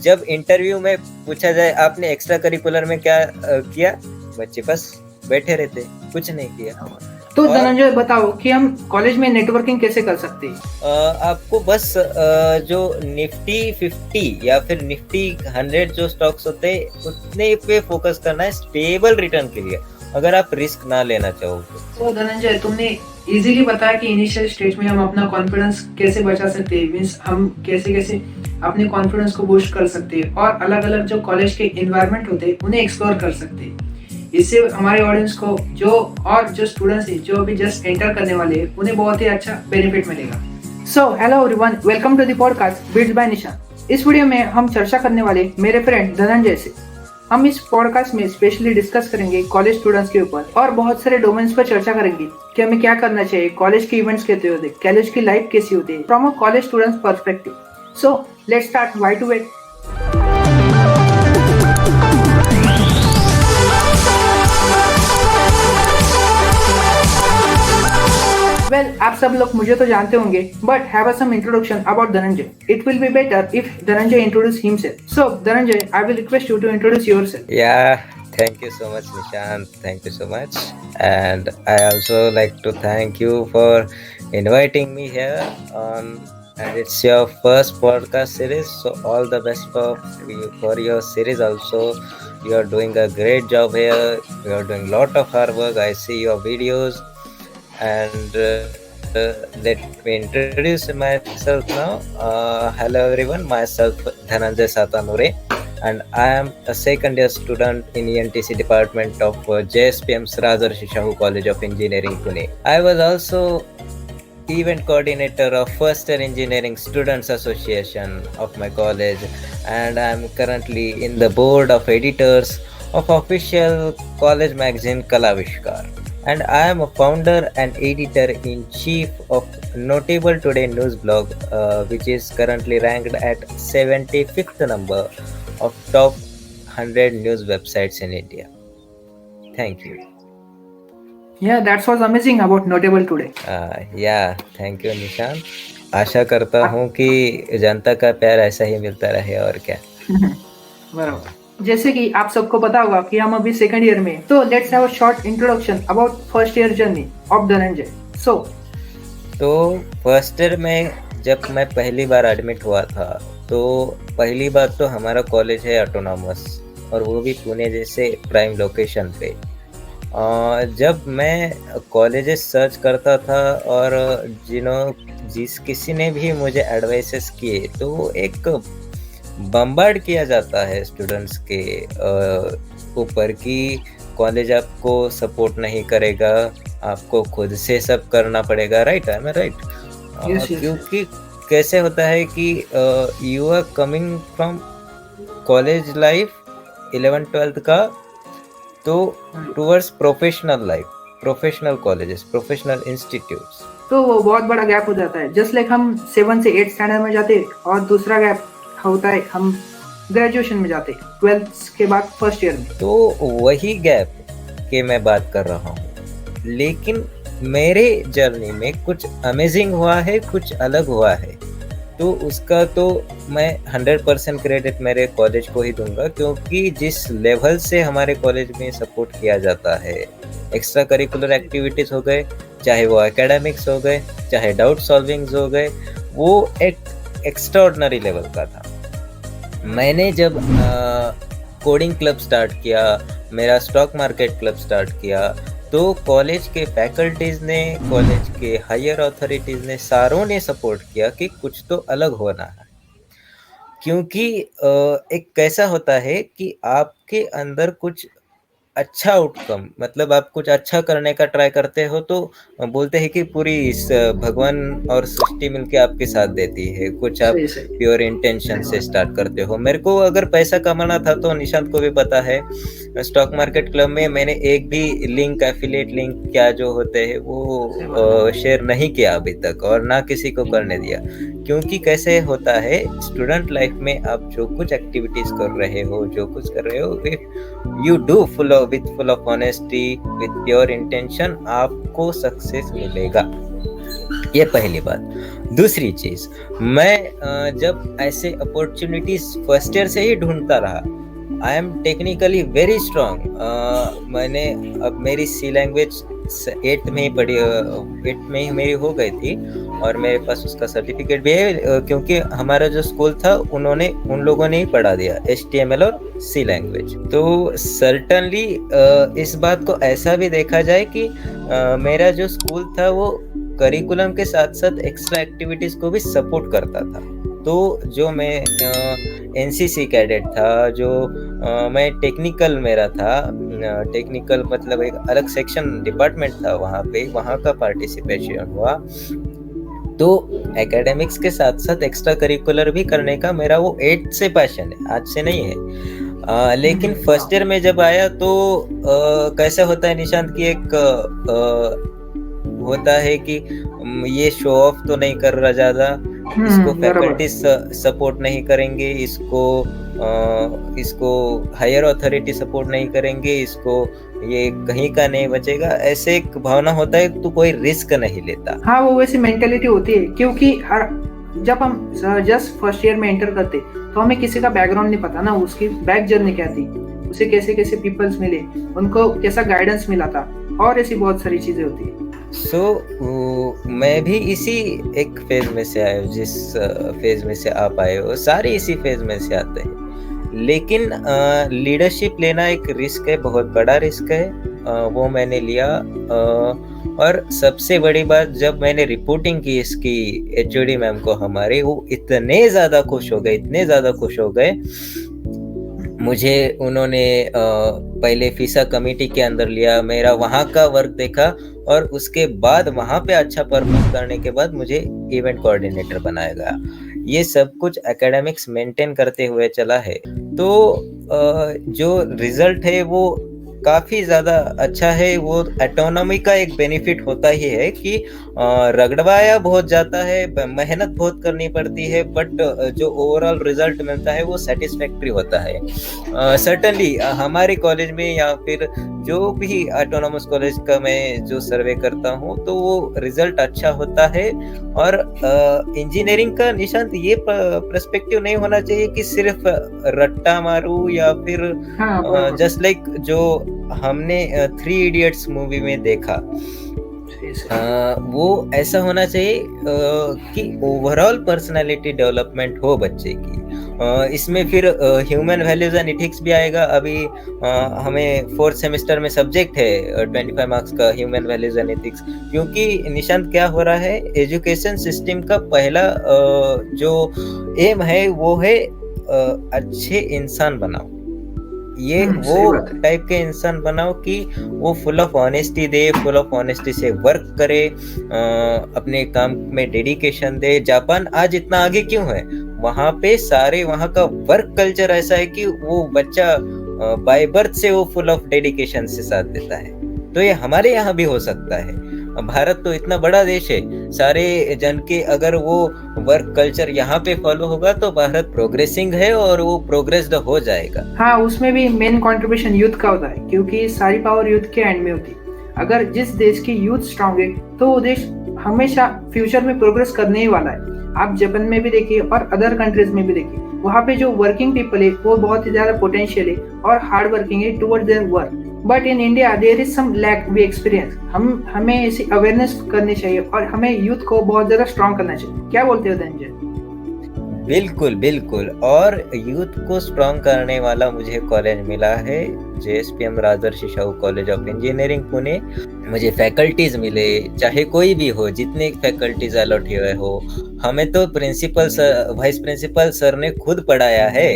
जब इंटरव्यू में पूछा जाए आपने एक्स्ट्रा करिकुलर में क्या किया, बच्चे बस बैठे रहते, कुछ नहीं किया। तो धनंजय बताओ कि हम कॉलेज में नेटवर्किंग कैसे कर सकते हैं। आपको बस जो निफ्टी 50 या फिर निफ्टी 100 जो स्टॉक्स होते हैं उतने पे फोकस करना है स्टेबल रिटर्न के लिए, अगर आप रिस्क ना लेना चाहो तो धनंजय तुमने इजीली बताया कि इनिशियल स्टेज में हम अपना कॉन्फिडेंस कैसे बचा सकते हैं, मींस हम कैसे कैसे अपने कॉन्फिडेंस को बूस्ट कर सकते हैं और अलग अलग जो कॉलेज के एनवायरनमेंट होते हैं उन्हें एक्सप्लोर कर सकते हैं। इससे हमारे ऑडियंस को जो स्टूडेंट्स हैं जो अभी जस्ट एंटर करने वाले हैं उन्हें बहुत ही अच्छा बेनिफिट मिलेगा। So hello everyone, welcome to the podcast bits by Nishan. इस वीडियो में हम चर्चा करने वाले मेरे फ्रेंड धनंजय से। हम इस पॉडकास्ट में स्पेशली डिस्कस करेंगे कॉलेज स्टूडेंट्स के ऊपर और बहुत सारे डोमेन्स पर चर्चा करेंगे कि हमें क्या करना चाहिए, कॉलेज के इवेंट्स कैसे होते हैं, कॉलेज की लाइफ कैसी होती है from a college students perspective. So let's start, why to wait. Well, आप सब लोग मुझे तो जानते होंगे, but have some introduction about Dhananjay. It will be better if Dhananjay introduce himself. So Dhananjay, I will request you to introduce yourself. Thank you so much, Nishant. Thank you so much. And I also like to thank you for inviting me here on, and it's your first podcast series. So all the best for your series also. You are doing a great job here. You are doing lot of hard work. I see your videos. And let me introduce myself now. Hello everyone. Myself Dhananjay Satanure. And I am a second year student in ENTC department of JSPM's Rajarshi Shahu College of Engineering, Pune. I was also event coordinator of First Year Engineering Students Association of my college, and I am currently in the board of editors of official college magazine Kalavishkar. And I am a founder and editor-in-chief of Notable Today news blog, which is currently ranked at 75th number of top 100 news websites in India. Thank you. Yeah, that was amazing about Notable Today. Thank you Nishant. आशा करता हूँ कि जनता का प्यार ऐसा ही मिलता रहे, और क्या। बराबर। जैसे कि आप सबको पता होगा कि हम अभी सेकंड ईयर में, तो let's have a short introduction about first year journey of Dhananjay. तो फर्स्ट ईयर में जब मैं पहली बार एडमिट हुआ था, तो पहली बात तो हमारा कॉलेज है ऑटोनॉमस, और वो भी पुणे जैसे प्राइम लोकेशन पे। जब मैं कॉलेजेस सर्च करता था और जिस किसी ने भी मुझे एडवाइसेस किए, तो एक बम्बार्ड किया जाता है स्टूडेंट्स के ऊपर कि कॉलेज आपको सपोर्ट नहीं करेगा, आपको खुद से सब करना पड़ेगा। Right, I am right? क्योंकि कैसे होता है कि you are coming from college life 11th-12th का, तो towards professional life, professional colleges, professional institutes, तो वो बहुत बड़ा गैप हो जाता है। जस्ट लाइक हम 7 से 8 स्टैंडर्ड में जाते और दूसरा गैप होता है हम ग्रेजुएशन में जाते 12th के बाद फर्स्ट ईयर में। तो वही गैप के मैं बात कर रहा हूँ। लेकिन मेरे जर्नी में कुछ अमेजिंग हुआ है, कुछ अलग हुआ है, तो उसका तो मैं 100% क्रेडिट मेरे कॉलेज को ही दूंगा, क्योंकि जिस लेवल से हमारे कॉलेज में सपोर्ट किया जाता है, एक्स्ट्रा करिकुलर एक्टिविटीज हो गए, चाहे वो एकेडमिक्स हो गए, चाहे डाउट सॉल्विंग्स हो गए, वो एक एक्स्ट्राऑर्डिनरी लेवल का था। मैंने जब कोडिंग क्लब स्टार्ट किया, मेरा स्टॉक मार्केट क्लब स्टार्ट किया, तो कॉलेज के फैकल्टीज ने, कॉलेज के हायर अथॉरिटीज ने, सारों ने सपोर्ट किया कि कुछ तो अलग होना है। क्योंकि एक कैसा होता है कि आपके अंदर कुछ अच्छा आउटकम, मतलब आप कुछ अच्छा करने का ट्राई करते हो, तो बोलते हैं कि पूरी इस भगवान और सृष्टि मिलके आपके साथ देती है। कुछ आप प्योर इंटेंशन से स्टार्ट करते हो। मेरे को अगर पैसा कमाना था, तो निशांत को भी पता है, स्टॉक मार्केट क्लब में मैंने एक भी लिंक, एफिलिएट लिंक क्या जो होते हैं, वो शेयर नहीं किया अभी तक, और ना किसी को करने दिया। क्योंकि कैसे होता है, स्टूडेंट लाइफ में आप जो कुछ एक्टिविटीज कर रहे हो, जो कुछ कर रहे हो, you do full of honesty, with pure intention, आपको सक्सेस मिलेगा। ये पहली बात। दूसरी चीज़, मैं जब ऐसे अपॉर्चुनिटीज़ फर्स्ट ईयर से ही ढूँढता रहा। I am technically very strong. मैंने अब मेरी सी लैंग्वेज 8th में ही पढ़ी, 8th में ही मेरी हो गई थी और मेरे पास उसका सर्टिफिकेट भी है, क्योंकि हमारा जो स्कूल था उन लोगों ने ही पढ़ा दिया HTML और सी लैंग्वेज। तो सर्टनली इस बात को ऐसा भी देखा जाए कि मेरा जो स्कूल था वो करिकुलम के साथ साथ एक्स्ट्रा एक्टिविटीज़ को भी सपोर्ट करता था। तो जो मैं एनसीसी कैडेट था, जो मैं टेक्निकल मेरा था, टेक्निकल मतलब एक अलग सेक्शन डिपार्टमेंट था वहाँ पे, वहाँ का पार्टिसिपेशन हुआ। तो एकेडमिक्स के साथ साथ एक्स्ट्रा करिकुलर भी करने का मेरा वो 8 से पैशन है, आज से नहीं है। लेकिन फर्स्ट ईयर में जब आया तो कैसा होता है निशांत की एक होता है कि ये शो ऑफ तो नहीं कर रहा ज़्यादा, इसको फैकल्टी सपोर्ट नहीं करेंगे, इसको हायर अथॉरिटी सपोर्ट नहीं करेंगे, इसको ये कहीं का नहीं बचेगा, ऐसे एक भावना होता है, तो कोई रिस्क नहीं लेता। हाँ, वो वैसी मेंटेलिटी होती है, क्योंकि जब हम जस्ट फर्स्ट ईयर में एंटर करते तो हमें किसी का बैकग्राउंड नहीं पता ना, उसकी बैक जर्नी क्या थी, उसे कैसे कैसे पीपल्स मिले, उनको कैसा गाइडेंस मिला था, और ऐसी बहुत सारी चीजें होती है। मैं भी इसी एक फेज में से आया हूँ, जिस फेज में से आप आए हो, सारे इसी फेज में से आते हैं। लेकिन लीडरशिप लेना एक रिस्क है, बहुत बड़ा रिस्क है, वो मैंने लिया। और सबसे बड़ी बात, जब मैंने रिपोर्टिंग की इसकी HOD मैम को हमारे, वो इतने ज़्यादा खुश हो गए। मुझे उन्होंने पहले फीसा कमेटी के अंदर लिया, मेरा वहाँ का वर्क देखा और उसके बाद वहाँ पे अच्छा परफॉर्म करने के बाद मुझे इवेंट कोऑर्डिनेटर बनाया गया। ये सब कुछ एकेडमिक्स मेंटेन करते हुए चला है। तो जो रिजल्ट है वो काफ़ी ज़्यादा अच्छा है। वो ऑटोनॉमी का एक बेनिफिट होता ही है कि रगड़वाया बहुत जाता है, मेहनत बहुत करनी पड़ती है, बट जो ओवरऑल रिजल्ट मिलता है वो सेटिस्फैक्ट्री होता है। सर्टनली हमारे कॉलेज में या फिर जो भी ऑटोनॉमस कॉलेज का मैं जो सर्वे करता हूँ तो वो रिजल्ट अच्छा होता है। और इंजीनियरिंग का निशांत ये पर्सपेक्टिव नहीं होना चाहिए कि सिर्फ रट्टा मारू या फिर जस्ट लाइक जो हमने 3 इडियट्स मूवी में देखा, वो ऐसा होना चाहिए कि ओवरऑल पर्सनालिटी डेवलपमेंट हो बच्चे की। इसमें फिर ह्यूमन वैल्यूज एंड इथिक्स भी आएगा। अभी हमें 4th सेमेस्टर में सब्जेक्ट है 25 मार्क्स का ह्यूमन वैल्यूज एंड इथिक्स, क्योंकि निशांत क्या हो रहा है, एजुकेशन सिस्टम का पहला जो एम है वो है अच्छे इंसान बनाओ। ये वो टाइप के इंसान बनाओ कि वो full of honesty they, full of honesty से वर्क करे, अपने काम में डेडिकेशन दे। जापान आज इतना आगे क्यों है? वहाँ पे सारे वहाँ का वर्क कल्चर ऐसा है कि वो बच्चा बाय बर्थ से वो फुल ऑफ डेडिकेशन से साथ देता है। तो ये हमारे यहाँ भी हो सकता है। भारत तो इतना बड़ा देश है, सारे जन के अगर वो वर्क कल्चर यहाँ पे फॉलो होगा तो भारत प्रोग्रेसिंग है और वो प्रोग्रेस्ड हो जाएगा। हाँ, उसमें भी मेन कंट्रीब्यूशन यूथ का होता है, क्योंकि सारी पावर यूथ के एंड में होती है। अगर जिस देश की यूथ स्ट्रांग है तो वो देश हमेशा फ्यूचर में प्रोग्रेस करने ही वाला है। आप जापान में भी देखिए और अदर कंट्रीज में भी देखिए, वहाँ पे जो वर्किंग पीपल है वो बहुत ही ज्यादा पोटेंशियल है और हार्ड वर्किंग है towards their work. But in India there is some lack we experience. हमें ऐसी अवेयरनेस करनी चाहिए और हमें यूथ को बहुत ज्यादा स्ट्रांग करना चाहिए। क्या बोलते हो धनंजय? बिल्कुल। और यूथ को स्ट्रांग करने वाला मुझे कॉलेज मिला है, JSPM Rajarshi Shahu college of engineering Pune. मुझे फैकल्टीज मिले, चाहे कोई भी हो, जितने फैकल्टीज अलॉट हुए हो। हमें तो principal sir, vice principal sir ने खुद पढ़ाया है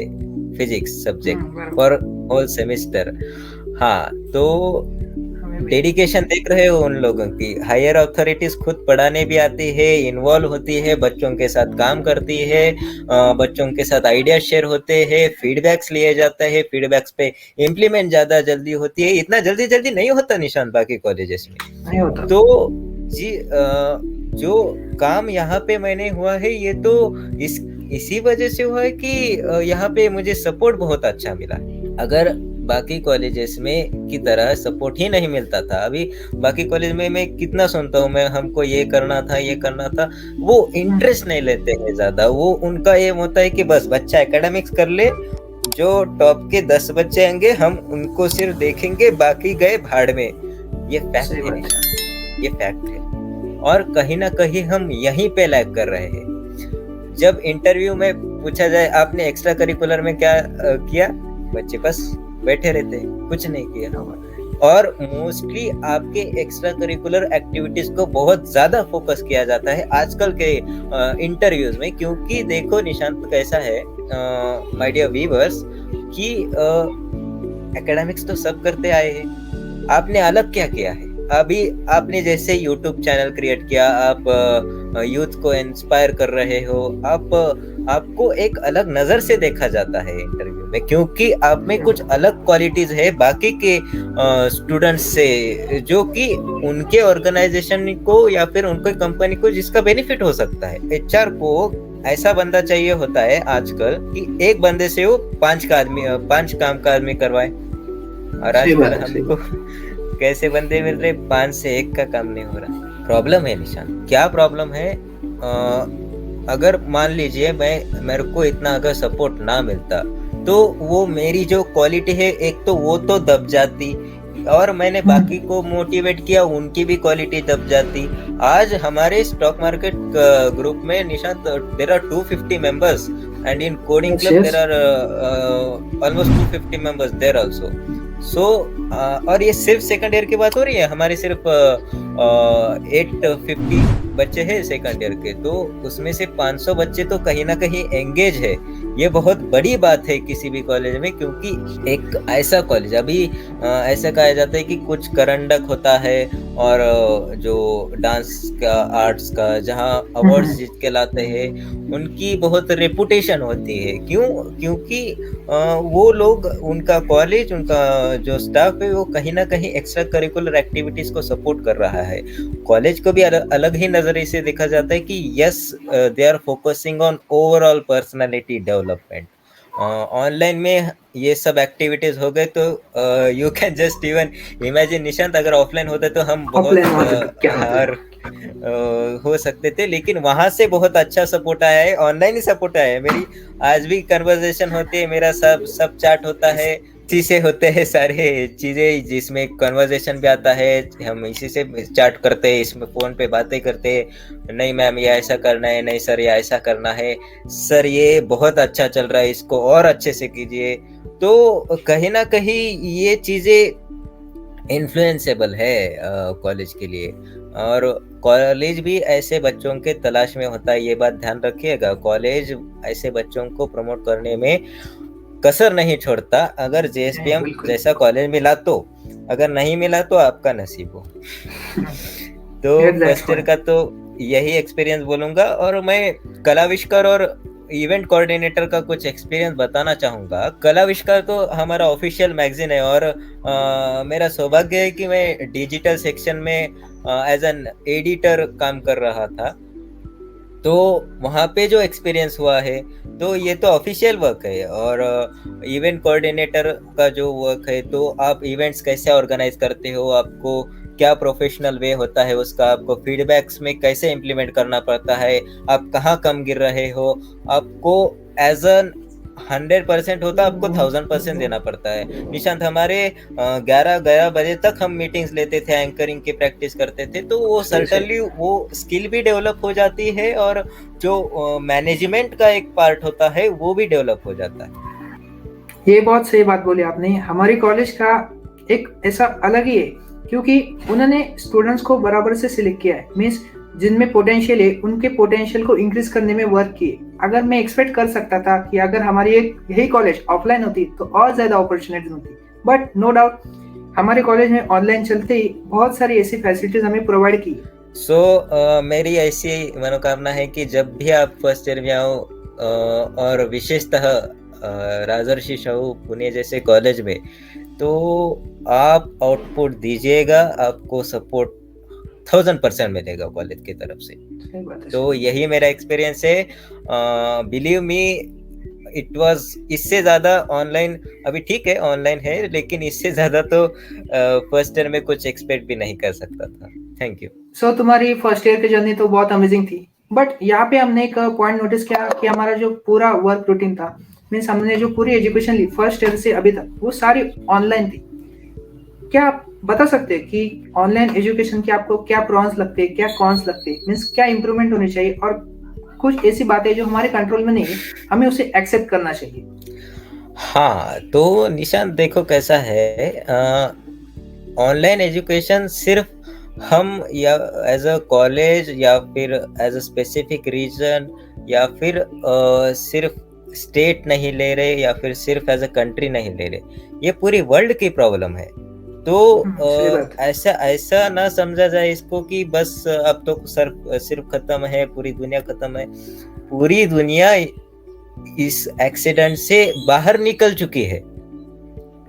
physics subject for whole semester. हाँ, तो डेडिकेशन देख रहे हो उन लोगों की। हायर अथॉरिटीज खुद पढ़ाने भी आती है, इन्वॉल्व होती है, बच्चों के साथ काम करती है, बच्चों के साथ आइडिया शेयर होते हैं, फीडबैक्स लिए जाते हैं, फीडबैक्स पे इम्प्लीमेंट ज्यादा जल्दी होती है। इतना जल्दी नहीं होता निशांत बाकी कॉलेजेस में नहीं होता। तो जी जो काम यहाँ पे मैंने हुआ है ये तो इसी वजह से हुआ है कि यहाँ पे मुझे सपोर्ट बहुत अच्छा मिला। अगर बाकी कॉलेजेस में की तरह सपोर्ट ही नहीं मिलता था। अभी बाकी कॉलेज में मैं कितना सुनता हूँ, मैं हमको ये करना था, ये करना था, वो इंटरेस्ट नहीं लेते हैं ज़्यादा। वो उनका एम होता है कि बस बच्चा एकेडमिक्स कर ले, जो टॉप के 10 बच्चे होंगे हम उनको सिर्फ देखेंगे, बाकी गए भाड़ में। ये फैक्ट सही है बात निशान, ये फैक्ट है। और कहीं ना कहीं हम यहीं पे लैग कर रहे हैं। जब इंटरव्यू में पूछा जाए आपने एक्स्ट्रा करिकुलर में क्या किया, बच्चे बस बैठे रहते हैं, कुछ नहीं किया। और मोस्टली आपके एक्स्ट्रा करिकुलर एक्टिविटीज को बहुत ज्यादा फोकस किया जाता है आजकल के इंटरव्यूज में। क्योंकि देखो निशांत कैसा है माय डियर व्यूअर्स कि एकेडमिक्स तो सब करते आए हैं, आपने अलग क्या किया है? अभी आपने जैसे यूट्यूब चैनल क्रिएट किया, आप यूथ को इंस्पायर कर रहे हो, आपको एक अलग नजर से देखा जाता है इंटरव्यू में, क्योंकि आप में कुछ अलग क्वालिटीज है बाकी के स्टूडेंट्स से, जो कि उनके ऑर्गेनाइजेशन को या फिर उनके कंपनी को जिसका बेनिफिट हो सकता है। एचआर को ऐसा बंदा चाहिए होता है आजकल कि एक बंदे से वो 5 काम का आदमी करवाए। और आजकल हमको कैसे बंदे मिल रहे, 5 से 1 का काम नहीं हो रहा। प्रॉब्लम है निशान, क्या प्रॉब्लम है? अगर मान लीजिए मेरे को इतना अगर सपोर्ट ना मिलता तो वो मेरी जो क्वालिटी है एक तो वो तो दब जाती, और मैंने बाकी को मोटिवेट किया, उनकी भी क्वालिटी दब जाती। आज हमारे स्टॉक मार्केट ग्रुप में Nishant there are 250 members and in coding club there are almost 250 members there also. So और ये सिर्फ सेकंड ईयर की बात हो रही है, हमारे सिर्फ 850 बच्चे हैं सेकंड ईयर के, तो उसमें से 500 बच्चे तो कहीं ना कहीं एंगेज है। ये बहुत बड़ी बात है किसी भी कॉलेज में, क्योंकि एक ऐसा कॉलेज अभी ऐसा कहा जाता है कि कुछ करंडक होता है और जो डांस का, आर्ट्स का, जहाँ अवार्ड्स जीत के लाते हैं उनकी बहुत रेपुटेशन होती है। क्यों? क्योंकि वो लोग, उनका कॉलेज, उनका जो स्टाफ है वो कहीं ना कहीं एक्स्ट्रा करिकुलर एक्टिविटीज को सपोर्ट कर रहा है। कॉलेज को भी अलग ही नजरिए से देखा जाता है कि yes they are focusing on overall personality development. Online में ये सब एक्टिविटीज हो गए तो you can just even imagine Nishant, अगर ऑफलाइन होते तो हम बहुत हार हो सकते थे, लेकिन वहां से बहुत अच्छा सपोर्ट आया है, ऑनलाइन ही सपोर्ट आया है। मेरी आज भी कन्वर्सेशन होती है, मेरा सब चैट होता है, इसी से होते हैं सारे चीजें, जिसमें कन्वर्सेशन भी आता है, हम इसी से चैट करते हैं, इसमें फोन पे बातें करते हैं। नहीं मैम ये ऐसा करना है, नहीं सर ये ऐसा करना है, सर ये बहुत अच्छा चल रहा है, इसको और अच्छे से कीजिए। तो कहीं ना कहीं ये चीजें इन्फ्लुएंसेबल है कॉलेज के लिए। और कॉलेज भी ऐसे बच्चों के तलाश में होता है, ये बात ध्यान रखिएगा। कॉलेज ऐसे बच्चों को प्रमोट करने में कसर नहीं छोड़ता। अगर जेएसपीएम जैसा कॉलेज मिला तो, अगर नहीं मिला तो आपका नसीब हो। तो फर्स्ट ईयर का तो यही एक्सपीरियंस बोलूंगा। और मैं कलाविष्कार और इवेंट कोऑर्डिनेटर का कुछ एक्सपीरियंस बताना चाहूंगा। कलाविष्कार तो हमारा ऑफिशियल मैगजीन है, और मेरा सौभाग्य है कि मैं डिजिटल सेक्शन में एज एन एडिटर काम कर रहा था। तो वहाँ पे जो एक्सपीरियंस हुआ है, तो ये तो ऑफिशियल वर्क है। और इवेंट कोऑर्डिनेटर का जो वर्क है, तो आप इवेंट्स कैसे ऑर्गेनाइज करते हो, आपको क्या प्रोफेशनल वे होता है उसका, आपको फीडबैक्स में कैसे इम्प्लीमेंट करना पड़ता है, आप कहाँ कम गिर रहे हो, आपको एज एन 100% होता आपको 1000% देना पड़ता है। निशांत हमारे 11 बजे तक हम मीटिंग्स लेते थे, एंकरिंग की प्रैक्टिस करते थे, तो वो सर्टनली वो स्किल भी डेवलप हो जाती है, और जो मैनेजमेंट का एक पार्ट होता है वो भी डेवलप हो जाता है। ये बहुत सही बात बोली आपने। हमारी कॉलेज का एक ऐसा अलग ही है, क्योंकि उन्होंने स्टूडेंट्स को बराबर से सिलेक्ट किया है। मीन्स जिनमें पोटेंशियल है उनके पोटेंशियल को इंक्रीज करने में वर्क किए। अगर मैं एक्सपेक्ट कर सकता था कि अगर हमारी यही कॉलेज ऑफलाइन होती तो और ज्यादा अपॉर्चुनिटीज होती, बट नो डाउट हमारे कॉलेज में ऑनलाइन चलते ही बहुत सारी ऐसी फैसिलिटीज हमें प्रोवाइड की। मेरी ऐसी मनोकामना है कि जब भी आप फर्स्ट ईयर में आओ, और विशेषतः राजर्षि शाहू पुणे जैसे कॉलेज में, तो आप आउटपुट दीजिएगा, आपको सपोर्ट 1000% मिलेगा कॉलेज की तरफ से। तो यही मेरा एक्सपीरियंस है। बिलीव मी, इट वाज इससे ज़्यादा ऑनलाइन, अभी ठीक है ऑनलाइन है, लेकिन इससे ज़्यादा तो फर्स्ट ईयर में कुछ एक्सपेक्ट भी नहीं कर सकता था। Thank you. सो तुम्हारी फर्स्ट ईयर की जर्नी तो बहुत अमेजिंग थी, बट यहाँ पे हमने एक पॉइंट नोटिस किया कि हमारा जो पूरा वर्क रूटीन था, मीन्स हमने जो पूरी एजुकेशन ली फर्स्ट ईयर से अभी तक, वो सारी ऑनलाइन थी। क्या आप बता सकते हैं कि ऑनलाइन एजुकेशन के आपको क्या प्रॉन्स लगते हैं, क्या कॉन्स लगते हैं, मीन्स क्या इंप्रूवमेंट होनी चाहिए, और कुछ ऐसी बातें जो हमारे कंट्रोल में नहीं है, हमें उसे एक्सेप्ट करना चाहिए। हाँ, तो निशांत देखो कैसा है, ऑनलाइन एजुकेशन सिर्फ हम या एज अ कॉलेज या फिर एज अ स्पेसिफिक रीजन या फिर सिर्फ स्टेट नहीं ले रहे या फिर सिर्फ एज अ कंट्री नहीं ले रहे, ये पूरी वर्ल्ड की प्रॉब्लम है। तो सही बात है। ऐसा ऐसा ना समझा जाए इसको कि बस अब तो सिर्फ खत्म है, पूरी दुनिया खत्म है। पूरी दुनिया इस एक्सीडेंट से बाहर निकल चुकी है।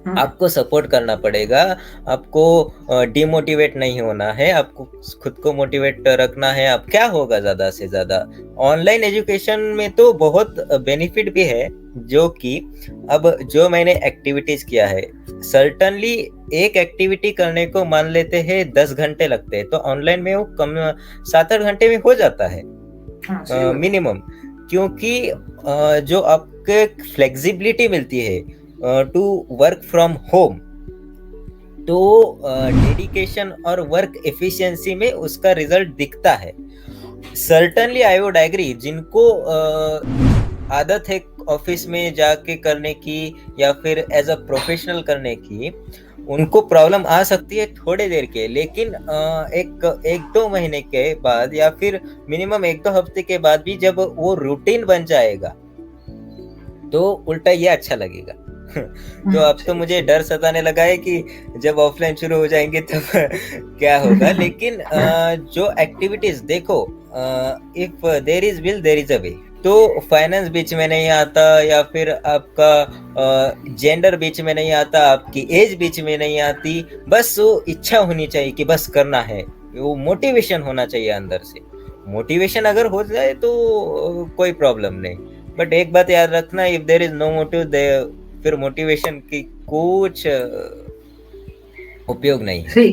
आपको सपोर्ट करना पड़ेगा, आपको डिमोटिवेट नहीं होना है, आपको खुद को मोटिवेट रखना है। अब क्या होगा ज़्यादा से ज़्यादा, ऑनलाइन एजुकेशन में तो बहुत बेनिफिट भी है, जो कि अब जो मैंने एक्टिविटीज़ किया है, सर्टनली एक एक्टिविटी करने को मान लेते हैं 10 घंटे लगते हैं, तो ऑनलाइन में वो कम 7-8 घंटे में हो जाता है मिनिमम, क्योंकि जो आपके फ्लेक्सिबिलिटी मिलती है टू वर्क फ्रॉम होम, तो डेडिकेशन और वर्क एफिशिएंसी में उसका रिजल्ट दिखता है। सर्टनली आई वुड एग्री, जिनको आदत है ऑफिस में जाके करने की या फिर एज अ प्रोफेशनल करने की, उनको प्रॉब्लम आ सकती है थोड़े देर के, लेकिन एक दो महीने के बाद या फिर मिनिमम 1-2 हफ्ते के बाद भी जब वो रूटीन बन जाएगा तो उल्टा ये अच्छा लगेगा। तो अब तो मुझे डर सताने लगा है कि जब ऑफलाइन शुरू हो जाएंगे तब क्या होगा। लेकिन जो एक्टिविटीज देखो, if there is will there is a way, तो फाइनेंस बीच में नहीं आता या फिर आपका जेंडर बीच में नहीं आता, आपकी एज बीच में नहीं आती, बस वो इच्छा होनी चाहिए कि बस करना है, वो मोटिवेशन होना चाहिए अंदर से। मोटिवेशन अगर हो जाए तो कोई प्रॉब्लम नहीं, बट एक बात याद रखना, if there is no motive, फिर मोटिवेशन की कुछ उपयोग नहीं है।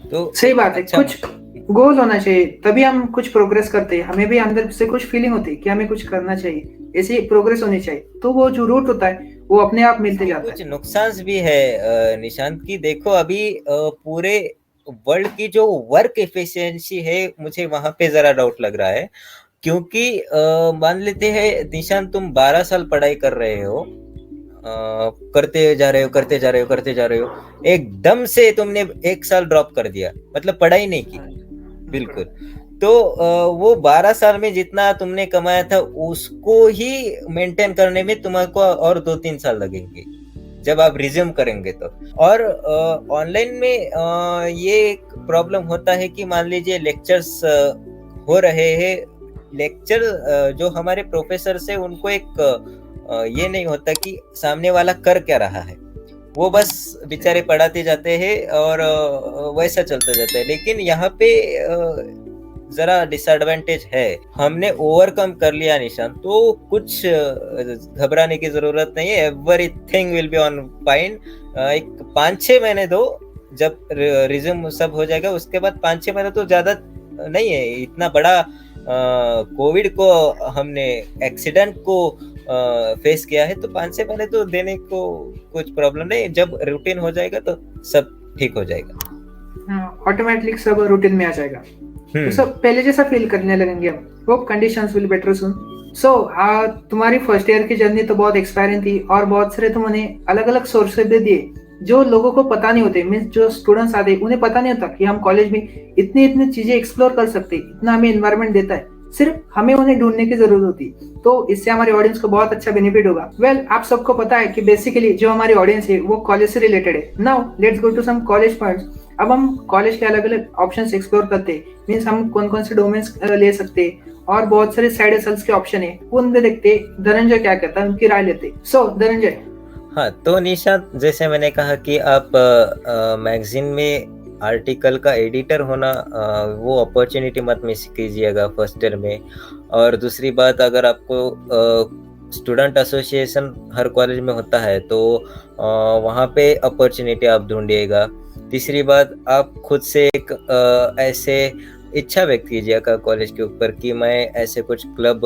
तो सही बात है, अच्छा, कुछ गोल होना चाहिए तभी हम कुछ प्रोग्रेस करते हैं, हमें भी अंदर से कुछ फीलिंग होती है कि हमें कुछ करना चाहिए, ऐसी प्रोग्रेस होनी चाहिए, तो वो जो रूट होता है वो अपने आप मिलते जाता है। कुछ नुकसान भी है निशांत की, देखो अभी पूरे वर्ल्ड की जो वर्क एफिशिएंसी है, मुझे वहां पे जरा डाउट लग रहा है, क्योंकि मान लेते हैं निशांत तुम 12 साल पढ़ाई कर रहे हो, करते जा रहे हो, एकदम से तुमने 1 साल ड्रॉप कर दिया, मतलब पढ़ाई नहीं की बिल्कुल, तो वो 12 साल में जितना तुमने कमाया था उसको ही मेंटेन करने में तुम्हारे और 2-3 साल लगेंगे जब आप रिज्यूम करेंगे तो। और ऑनलाइन में ये एक प्रॉब्लम होता है कि मान लीजिए लेक्चर्स हो रहे हैं, लेक्चर जो हमारे प्रोफेसर से उनको एक ये नहीं होता कि सामने वाला कर क्या रहा है, वो बस बेचारे पढ़ाते जाते हैं और वैसा चलता जाता है। लेकिन यहाँ पे जरा डिसएडवांटेज है, हमने ओवरकम कर लिया निशान, तो कुछ घबराने की जरूरत नहीं है, everything will be on fine. एक 5-6 महीने दो, जब रिज्यूम सब हो जाएगा उसके बाद 5-6 महीने तो ज्यादा नहीं है, इतना बड़ा कोविड को हमने एक्सीडेंट को फेस किया है, तो 5-6 महीने तो देने को कुछ प्रॉब्लम नहीं, जब रूटीन हो जाएगा तो सब ठीक हो जाएगा, ऑटोमेटिक सब रूटीन में आ जाएगा, तो सब पहले जैसा फील करने लगेंगे हम, होप कंडीशंस विल बेटर सून। सो तुम्हारी फर्स्ट ईयर की जर्नी तो बहुत एक्सपायरिंग थी और बहुत सारे तुमने अलग अलग सोर्सेज दे दिए जो लोगों को पता नहीं होते, मीन्स जो स्टूडेंट्स आते उन्हें पता नहीं होता कि हम कॉलेज में इतनी इतनी चीजें एक्सप्लोर कर सकते, इतना हमें एनवायरनमेंट देता है, सिर्फ हमें उन्हें ढूंढने की जरूरत होती, तो इससे हमारे ऑडियंस को बहुत अच्छा बेनिफिट होगा। वेल, आप सबको पता है कि बेसिकली जो हमारी ऑडियंस है वो कॉलेज से रिलेटेड है। Now let's go to some college points. अब हम कॉलेज के अलग अलग ऑप्शंस एक्सप्लोर करते हैं, मीन्स हम कौन कौन से डोमेन्स ले सकते हैं और बहुत सारे साइड हसल्स के ऑप्शन है, उनमें देखते धनंजय क्या कहता है, उनकी राय लेते। सो धनंजय। हाँ, तो निशांत, जैसे मैंने कहा कि आप मैगजीन में आर्टिकल का एडिटर होना, वो अपॉर्चुनिटी मत मिस कीजिएगा फर्स्ट ईयर में। और दूसरी बात, अगर आपको स्टूडेंट एसोसिएशन हर कॉलेज में होता है, तो वहाँ पे अपॉर्चुनिटी आप ढूंढिएगा। तीसरी बात, आप खुद से एक ऐसे इच्छा व्यक्त कीजिएगा कॉलेज के ऊपर कि मैं ऐसे कुछ क्लब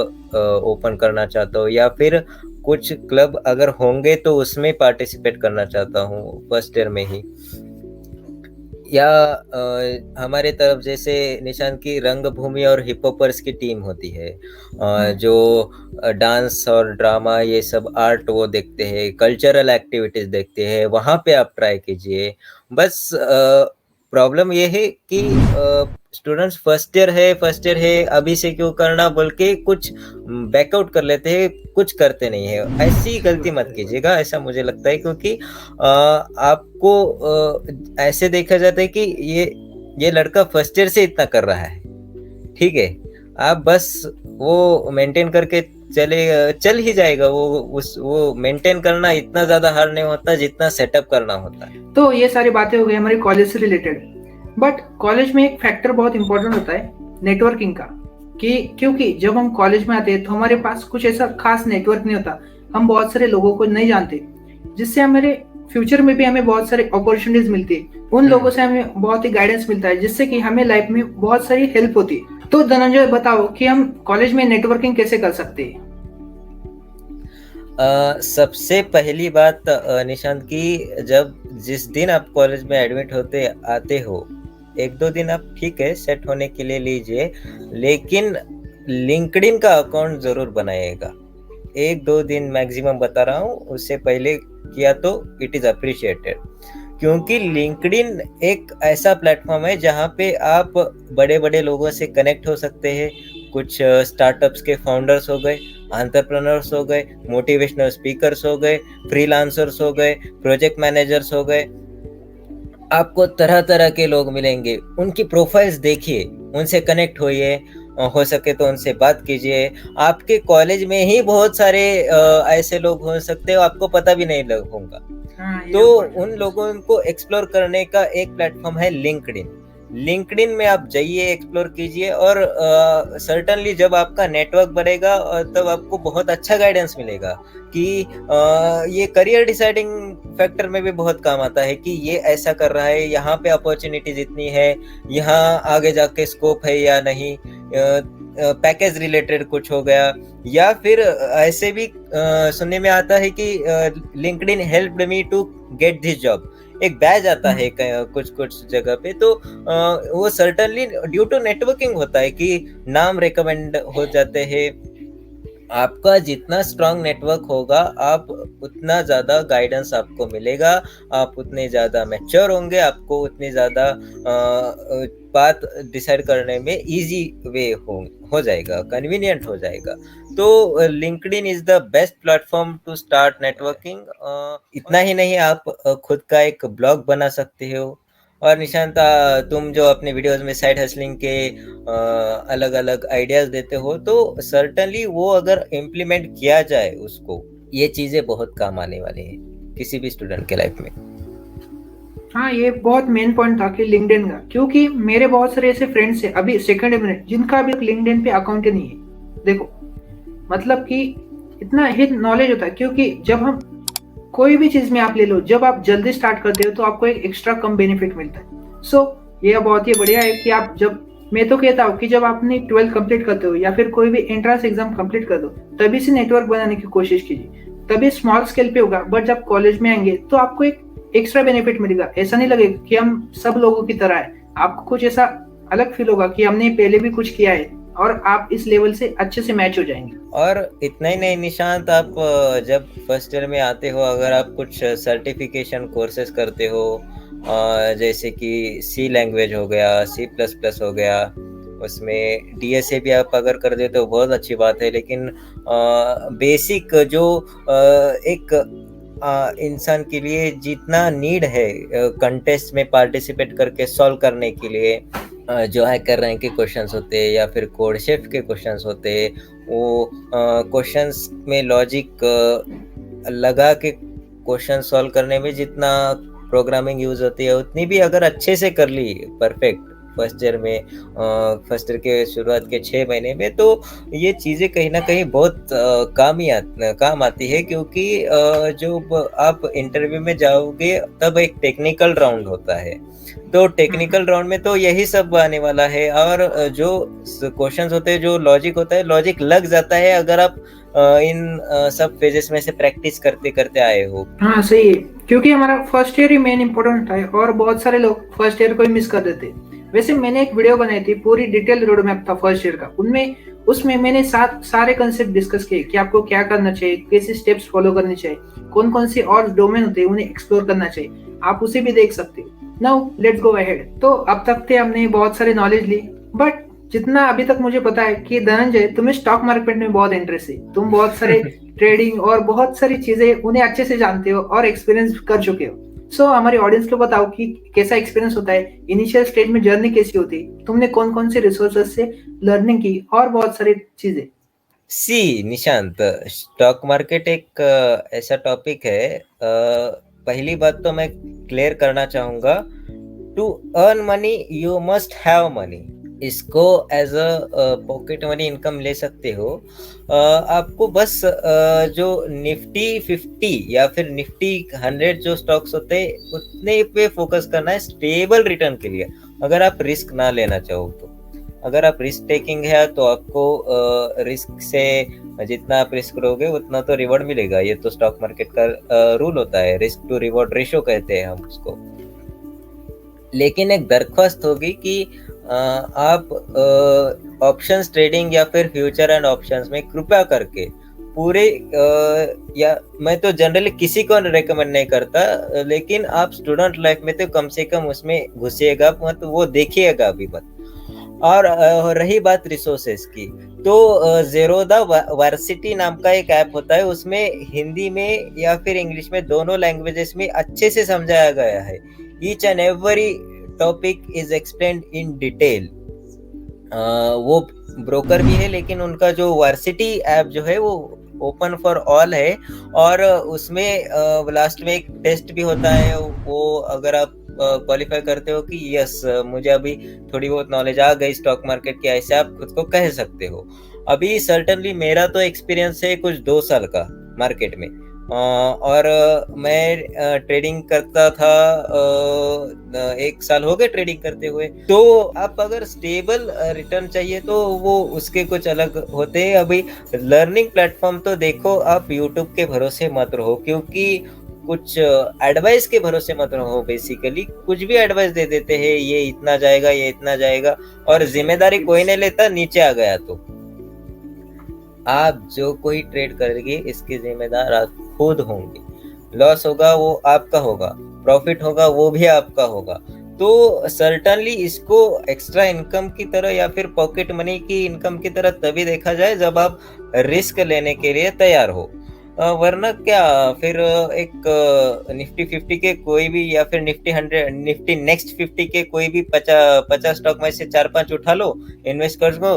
ओपन करना चाहता हूँ, या फिर कुछ क्लब अगर होंगे तो उसमें पार्टिसिपेट करना चाहता हूँ फर्स्ट ईयर में ही। या हमारे तरफ जैसे निशांत की रंगभूमि और हिप हॉपर्स की टीम होती है, जो डांस और ड्रामा ये सब आर्ट वो देखते हैं, कल्चरल एक्टिविटीज देखते हैं, वहाँ पे आप ट्राई कीजिए। बस प्रॉब्लम ये है कि स्टूडेंट्स फर्स्ट ईयर है अभी से क्यों करना बोल के कुछ बैकआउट कर लेते हैं, कुछ करते नहीं है। ऐसी गलती मत कीजिएगा, ऐसा मुझे लगता है, क्योंकि आपको ऐसे देखा जाता है कि ये लड़का फर्स्ट ईयर से इतना कर रहा है, ठीक है, आप बस वो मेंटेन करके चल ही जाएगा। वो मेंटेन करना इतना ज्यादा हार्ड नहीं होता जितना सेटअप करना होता है। तो ये सारी बातें हो गई हमारे कॉलेज से रिलेटेड, बट कॉलेज में एक फैक्टर बहुत इंपॉर्टेंट होता है नेटवर्किंग का, कि क्योंकि जब हम कॉलेज में आते हैं तो हमारे पास कुछ ऐसा खास नेटवर्क नहीं होता, हम बहुत सारे लोगों को नहीं जानते, जिससे हमारे फ्यूचर में भी हमें बहुत सारी अपॉर्चुनिटीज मिलती है। उन लोगों से हमें बहुत ही गाइडेंस मिलता है, जिससे कि हमें लाइफ में बहुत सारी हेल्प होती है। तो धनंजय बताओ कि हम कॉलेज में नेटवर्किंग कैसे कर सकते हैं? सबसे पहली बात निशांत की, जब जिस दिन आप कॉलेज में एडमिट होते आते हो, एक दो दिन आप ठीक है सेट होने के लिए लीजिए, लेकिन लिंक्डइन का अकाउंट जरूर बनाइएगा। एक दो दिन मैक्सिमम बता रहा हूँ, उससे पहले किया तो इट इज अप्रिशिएटेड, क्योंकि लिंक्डइन एक ऐसा प्लेटफॉर्म है जहाँ पे आप बड़े बड़े लोगों से कनेक्ट हो सकते हैं। कुछ स्टार्टअप्स के फाउंडर्स हो गए, एंटरप्रेन्योर्स हो गए, मोटिवेशनल स्पीकर्स हो गए, फ्रीलांसर्स हो गए, प्रोजेक्ट मैनेजर्स हो गए, आपको तरह तरह के लोग मिलेंगे। उनकी प्रोफाइल्स देखिए, उनसे कनेक्ट होइए, हो सके तो उनसे बात कीजिए। आपके कॉलेज में ही बहुत सारे ऐसे लोग हो सकते हो, आपको पता भी नहीं होगा। तो उन लोगों को एक्सप्लोर करने का एक प्लेटफॉर्म है लिंक्डइन। लिंक्डइन में आप जाइए, एक्सप्लोर कीजिए, और सर्टनली जब आपका नेटवर्क बढ़ेगा तब आपको बहुत अच्छा गाइडेंस मिलेगा कि ये करियर डिसाइडिंग फैक्टर में भी बहुत काम आता है कि ये ऐसा कर रहा है, यहाँ पे अपॉर्चुनिटीज इतनी है, यहाँ आगे जाके स्कोप है या नहीं, पैकेज रिलेटेड कुछ हो गया, या फिर ऐसे भी सुनने में आता है कि LinkedIn helped me to get this job, एक बैच आता है कुछ कुछ जगह पे, तो वो सर्टनली ड्यू टू नेटवर्किंग होता है कि नाम रिकमेंड हो जाते हैं। आपका जितना स्ट्रांग नेटवर्क होगा, आप उतना ज्यादा गाइडेंस आपको मिलेगा, आप उतने ज्यादा मैच्योर होंगे, आपको उतनी ज्यादा बात डिसाइड करने में इजी वे हो जाएगा, कन्वीनियंट हो जाएगा। तो LinkedIn is the best platform to start networking. इतना ही नहीं, आप खुद का एक ब्लॉग बना सकते हो। और निशांता, तुम जो अपने वीडियोस में साइड हसलिंग के अलग अलग आइडियाज देते हो, तो सर्टनली वो अगर इम्प्लीमेंट किया जाए उसको, ये चीजें बहुत काम आने वाली हैं किसी भी स्टूडेंट के लाइफ में। हाँ, ये बहुत मेन पॉइंट था कि लिंक्डइन का, क्योंकि मेरे बहुत सारे ऐसे फ्रेंड्स हैं अभी सेकंड ईयर में जिनका अभी लिंक्डइन पे अकाउंट नहीं है। देखो, मतलब कि इतना हिट नॉलेज होता है, क्योंकि जब हम कोई भी चीज में आप ले लो, जब आप जल्दी स्टार्ट करते हो तो आपको एक एक्स्ट्रा कम बेनिफिट मिलता है। सो ये बहुत ही बढ़िया है कि आप, जब मैं तो कहता हूँ कि जब आपने 12 कंप्लीट करते हो या फिर कोई भी एंट्रेंस एग्जाम कंप्लीट कर दो, तभी से नेटवर्क बनाने की कोशिश कीजिए। तभी स्मॉल स्केल पे होगा, बट जब कॉलेज में आएंगे तो आपको एक एक्स्ट्रा बेनिफिट मिलेगा। ऐसा नहीं लगेगा कि हम सब लोगों की तरह है, आपको कुछ ऐसा अलग फील होगा कि हमने पहले भी कुछ किया है, और आप इस लेवल से अच्छे से मैच हो जाएंगे। और इतना ही नहीं निशांत, आप जब फर्स्ट ईयर में आते हो, अगर आप कुछ सर्टिफिकेशन कोर्सेज करते हो, जैसे कि सी लैंग्वेज हो गया, C++ हो गया, उसमें DSA भी आप अगर कर देते हो बहुत अच्छी बात है। लेकिन बेसिक जो एक इंसान के लिए जितना नीड है कंटेस्ट में पार्टिसिपेट करके सॉल्व करने के लिए, जो हैकर रैंक के क्वेश्चंस होते हैं या फिर कोड शेफ के क्वेश्चंस होते हैं, वो क्वेश्चंस में लॉजिक लगा के क्वेश्चन सॉल्व करने में जितना प्रोग्रामिंग यूज होती है, उतनी भी अगर अच्छे से कर ली परफेक्ट, फर्स्ट ईयर में, फर्स्ट ईयर के शुरुआत के 6 महीने में, तो ये चीज़ें कहीं न कहीं बहुत काम आती है, क्योंकि जब आप इंटरव्यू में जाओगे तब एक टेक्निकल राउंड होता है। तो टेक्निकल राउंड में तो यही सब आने वाला है, और जो क्वेश्चंस होते हैं, जो लॉजिक होता है, लॉजिक लग जाता है अगर आप इन सब फेजेस में से प्रैक्टिस करते करते आए हो। हाँ सही है, क्योंकि हमारा फर्स्ट ईयर ही मेन इंपॉर्टेंट है और बहुत सारे लोग फर्स्ट ईयर को ही मिस कर देते। वैसे मैंने एक वीडियो बनाई थी, पूरी डिटेल रोड मैप था फर्स्ट ईयर का। उसमें मैंने सारे कंसेप्ट डिस्कस किए कि आपको क्या करना चाहिए, कैसे स्टेप्स फॉलो करने चाहिए, कौन कौन से और डोमेन होते हैं उन्हें एक्सप्लोर करना चाहिए। आप उसे भी देख सकते हो। Now let's go ahead. तो अब तक थे हमने बहुत सारी नॉलेज ली, बट जितना अभी तक मुझे पता है कि धनंजय, तुम्हें स्टॉक मार्केट में बहुत इंटरेस्ट है। तुम बहुत सारे ट्रेडिंग और बहुत सारी चीजें उन्हें अच्छे से जानते हो और एक्सपीरियंस कर चुके हो। सो हमारी ऑडियंस को बताओ कि कैसा एक्सपीरियंस होता है, इनिशियल स्टेज में जर्नी कैसी होती है, तुमने कौन कौन से रिसोर्सेज से लर्निंग की और बहुत सारी चीजें। निशांत, स्टॉक मार्केट एक ऐसा टॉपिक है, पहली बात तो मैं क्लियर करना चाहूंगा, to earn money you must have money. इसको as a pocket money income ले सकते हो। आपको बस जो निफ्टी 50 या फिर निफ्टी 100 जो स्टॉक्स होते हैं उतने पे फोकस करना है स्टेबल रिटर्न के लिए, अगर आप रिस्क ना लेना चाहो तो। अगर आप रिस्क टेकिंग है तो आपको रिस्क से जितना आप रिस्क करोगे उतना तो रिवॉर्ड मिलेगा। ये तो स्टॉक मार्केट का रूल होता है, रिस्क टू रिवॉर्ड रेशो कहते हैं हम उसको। लेकिन एक दरख्वास्त होगी कि आप ऑप्शंस ट्रेडिंग या फिर फ्यूचर एंड ऑप्शंस में कृपया करके पूरे या मैं तो जनरली किसी को रेकमेंड नहीं करता, लेकिन आप स्टूडेंट लाइफ में तो कम से कम उसमें घुसिएगा मत, वो देखिएगा भी मत। और रही बात रिसोर्सेज की, तो ज़ेरोदा वर्सिटी नाम का एक ऐप होता है, उसमें हिंदी में या फिर इंग्लिश में दोनों लैंग्वेजेस में अच्छे से समझाया गया है। Each and every topic is explained in detail. वो ब्रोकर भी है, लेकिन उनका जो वर्सिटी ऐप जो है वो ओपन फॉर ऑल है, और उसमें लास्ट में एक टेस्ट भी होता है। वो अगर आप क्वालिफाई करते हो कि यस मुझे अभी थोड़ी बहुत नॉलेज आ गई स्टॉक मार्केट की, ऐसे आप खुद को कह सकते हो। अभी सर्टनली मेरा तो एक्सपीरियंस है कुछ 2 साल का मार्केट में, और मैं ट्रेडिंग करता था, 1 साल हो गए ट्रेडिंग करते हुए। तो आप अगर स्टेबल रिटर्न चाहिए तो वो उसके कुछ अलग होते हैं। अभी लर्निंग प्लेटफॉर्म तो देखो, आप यूट्यूब के भरोसे मत रहो, क्योंकि कुछ एडवाइस के भरोसे मत रहो। बेसिकली कुछ भी एडवाइस दे देते हैं, ये इतना जाएगा, ये इतना जाएगा, और जिम्मेदारी कोई नहीं लेता। नीचे आ गया तो आप जो कोई ट्रेड करेंगे इसके जिम्मेदार आप खुद होंगे। लॉस होगा वो आपका होगा, प्रॉफिट होगा वो भी आपका होगा। तो सर्टनली इसको एक्स्ट्रा इनकम की तरह या फिर पॉकेट मनी की इनकम की तरह तभी देखा जाए जब आप रिस्क लेने के लिए तैयार हो। वरना क्या फिर एक निफ्टी 50 के कोई भी या फिर निफ्टी 100 निफ्टी नेक्स्ट 50 के कोई भी 50 स्टॉक में से 4-5 उठा लो, इन्वेस्ट कर दो,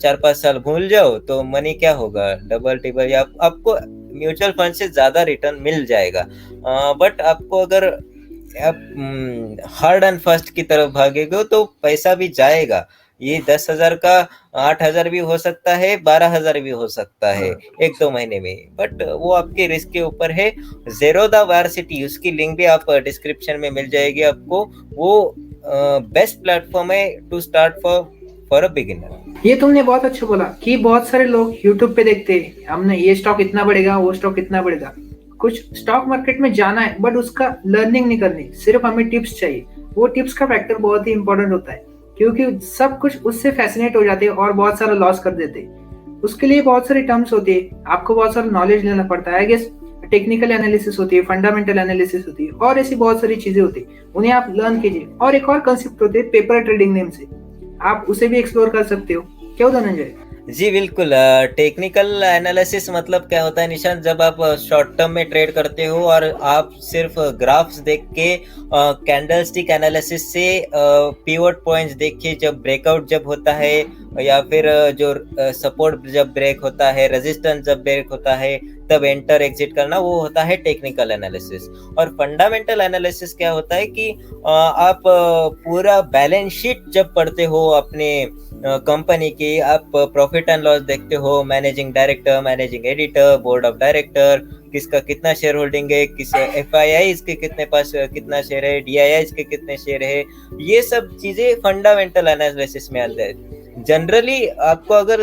4-5 साल भूल जाओ तो मनी क्या होगा, डबल टिबल, या आपको म्यूचुअल फंड से ज्यादा रिटर्न मिल जाएगा। बट आपको अगर आप हार्ड एंड फास्ट की तरफ भागेगा तो पैसा भी जाएगा। ये 10,000 का 8,000 भी हो सकता है, 12,000 भी हो सकता है 1-2 महीने में, बट वो आपके रिस्क के ऊपर है। ज़ेरोदा वार्सिटी, उसकी लिंक भी आप डिस्क्रिप्शन में मिल जाएगी आपको। वो बेस्ट प्लेटफॉर्म है to start for a beginner. ये तुमने बहुत अच्छा बोला कि बहुत सारे लोग यूट्यूब पे देखते हैं, हमने ये स्टॉक इतना बढ़ेगा, वो स्टॉक इतना बढ़ेगा। कुछ स्टॉक मार्केट में जाना है बट उसका लर्निंग नहीं करनी, सिर्फ हमें टिप्स चाहिए। वो टिप्स का फैक्टर बहुत ही इंपॉर्टेंट होता है, क्योंकि सब कुछ उससे फैसिनेट हो जाते हैं और बहुत सारा लॉस कर देते हैं। उसके लिए बहुत सारी टर्म्स होती है, आपको बहुत सारा नॉलेज लेना पड़ता है। आई गेस टेक्निकल एनालिसिस होती है, फंडामेंटल एनालिसिस होती है, और ऐसी बहुत सारी चीजें होती है, उन्हें आप लर्न कीजिए। और एक और कंसेप्ट होते हैं पेपर ट्रेडिंग नेम से, आप उसे भी एक्सप्लोर कर सकते हो। क्यों धनंजय? जी बिल्कुल। टेक्निकल एनालिसिस मतलब क्या होता है निशांत, जब आप शॉर्ट टर्म में ट्रेड करते हो और आप सिर्फ ग्राफ्स देख के, कैंडल स्टिक एनालिसिस से पिवट पॉइंट्स देख के, जब ब्रेकआउट जब होता है या फिर जो सपोर्ट जब ब्रेक होता है, रेजिस्टेंस जब ब्रेक होता है, तब एंटर एग्जिट करना, वो होता है टेक्निकल एनालिसिस। और फंडामेंटल एनालिसिस क्या होता है कि आप पूरा बैलेंस शीट जब पढ़ते हो अपने कंपनी की, आप प्रॉफिट एंड लॉस देखते हो, managing director, managing editor, board of director, किसका कितना शेयर होल्डिंग है, किस FII के कितने पास कितना शेयर है, DII के कितने शेयर है, ये सब चीजें फंडामेंटल एनालिसिस में आते हैं। जनरली आपको अगर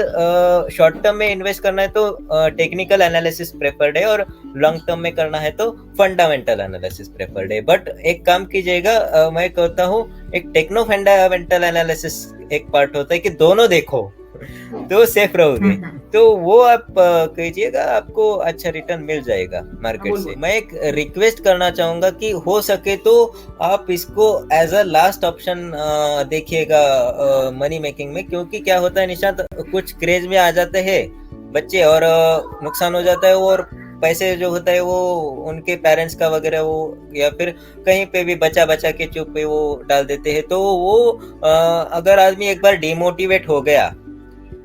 शॉर्ट टर्म में इन्वेस्ट करना है तो टेक्निकल एनालिसिस प्रेफर्ड है, और लॉन्ग टर्म में करना है तो फंडामेंटल एनालिसिस प्रेफर्ड है। बट एक काम कीजिएगा, मैं कहता हूँ एक टेक्नो फंडामेंटल एनालिसिस एक पार्ट होता है कि दोनों देखो तो सेफ रहोगे। तो वो आप कीजिएगा, आपको अच्छा रिटर्न मिल जाएगा मार्केट से। मैं एक रिक्वेस्ट करना चाहूंगा कि हो सके तो आप इसको एज अ लास्ट ऑप्शन देखिएगा मनी मेकिंग में, क्योंकि क्या होता है निशांत, कुछ क्रेज में आ जाते हैं बच्चे और नुकसान हो जाता है, और पैसे जो होता है वो उनके पेरेंट्स का वगैरह वो, या फिर कहीं पे भी बचा बचा के चुप पे वो डाल देते हैं। तो वो अगर आदमी एक बार डिमोटिवेट हो गया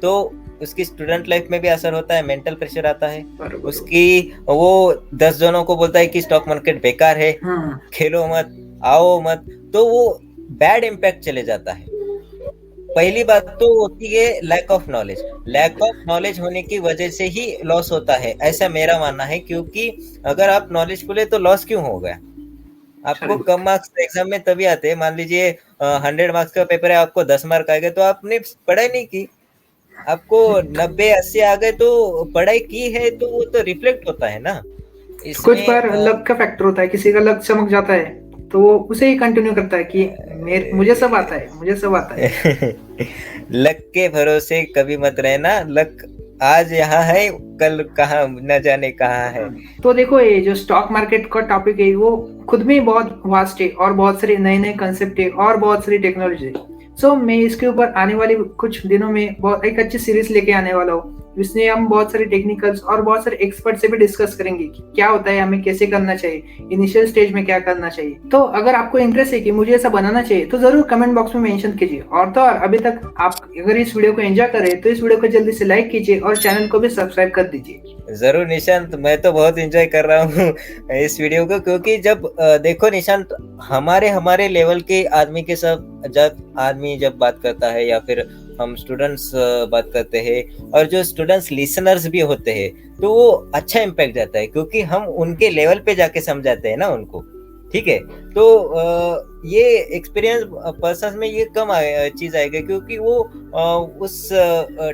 तो उसकी स्टूडेंट लाइफ में भी असर होता है, मेंटल प्रेशर आता है उसकी, वो 10 जनों को बोलता है कि स्टॉक मार्केट बेकार है, खेलो मत, आओ मत, तो वो बैड इम्पैक्ट चले जाता है। पहली बात तो होती है lack of knowledge. Lack of knowledge होने की वजह से ही लॉस होता है, ऐसा मेरा मानना है। क्योंकि अगर आप नॉलेजफुल है तो लॉस क्यों हो गया? आपको कम मार्क्स एग्जाम में तभी आते हैं, मान लीजिए 100 मार्क्स का पेपर है, आपको 10 मार्क आ गए तो आपने पढ़ाई नहीं की। आपको 90-80 आ गए तो पढ़ाई की है, तो वो तो रिफ्लेक्ट होता है ना। कुछ बार लक का फैक्टर होता है, किसी का लक चमक जाता है तो वो उसे ही कंटिन्यू करता है कि मुझे सब आता है, मुझे सब आता है। लक के भरोसे कभी मत रहना, लक आज यहाँ है, कल कहाँ न जाने कहाँ है। तो देखो, ये जो स्टॉक मार्केट का टॉपिक है वो खुद में बहुत वास्ट है, और बहुत सारे नए नए कंसेप्ट है, और बहुत सारी टेक्नोलॉजी है। सो मैं इसके ऊपर आने वाले कुछ दिनों में बहुत एक अच्छी सीरीज लेके आने वाला हूँ, जिसमें हम बहुत सारे टेक्निकल्स और बहुत सारे एक्सपर्ट से भी डिस्कस करेंगे कि क्या होता है, हमें कैसे करना चाहिए, इनिशियल स्टेज में क्या करना चाहिए। तो अगर आपको इंटरेस्ट है कि मुझे ऐसा बनाना चाहिए तो जरूर कमेंट बॉक्स में मेंशन कीजिए। और तो और अभी तक आप अगर इस वीडियो को एंजॉय करें तो इस वीडियो को जल्दी से लाइक कीजिए और चैनल को भी सब्सक्राइब कर दीजिए। जरूर निशांत, मैं तो बहुत एंजॉय कर रहा हूँ इस वीडियो को, क्योंकि जब देखो निशांत, हमारे लेवल के आदमी के साथ जब आदमी जब बात करता है, या फिर हम स्टूडेंट्स बात करते हैं, और जो स्टूडेंट्स लिसनर्स भी होते हैं, तो वो अच्छा इम्पैक्ट जाता है, क्योंकि हम उनके लेवल पे जाके समझाते हैं ना उनको। ठीक है, तो ये एक्सपीरियंस पर्सन में ये कम चीज आएगा, क्योंकि वो उस